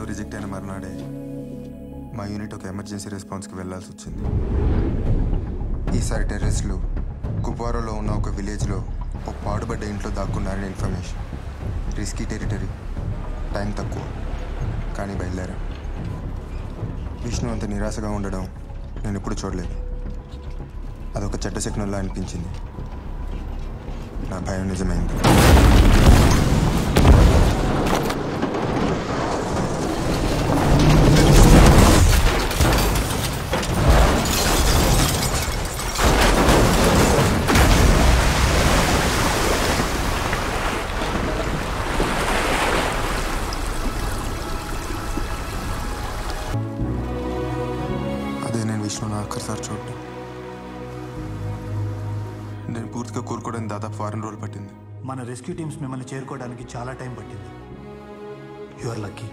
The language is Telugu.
రిజెక్ట్ అయిన మర్నాడే మా యూనిట్ ఒక ఎమర్జెన్సీ రెస్పాన్స్కి వెళ్లాల్సి వచ్చింది. ఈసారి టెర్రరిస్టులు కుప్వారాలో ఉన్న ఒక విలేజ్లో ఒక పాడుబడ్డ ఇంట్లో దాక్కున్నారని ఇన్ఫర్మేషన్. రిస్కీ టెరిటరీ, టైం తక్కువ, కానీ బయలుదేరా. విష్ణు అంత నిరాశగా ఉండడం నేను ఎప్పుడు చూడలేదు. అదొక చెడ్డ శకునంలా అనిపించింది. నా భయం నిజమైంది. అదే నేను విష్ణుని ఆఖరిసారి చూడటం. నేను పూర్తిగా కోరుకోవడానికి దాదాపు 4 రోజులు పట్టింది. మన రెస్క్యూ టీమ్స్ మిమ్మల్ని చేరుకోవడానికి చాలా టైం పట్టింది. You are lucky.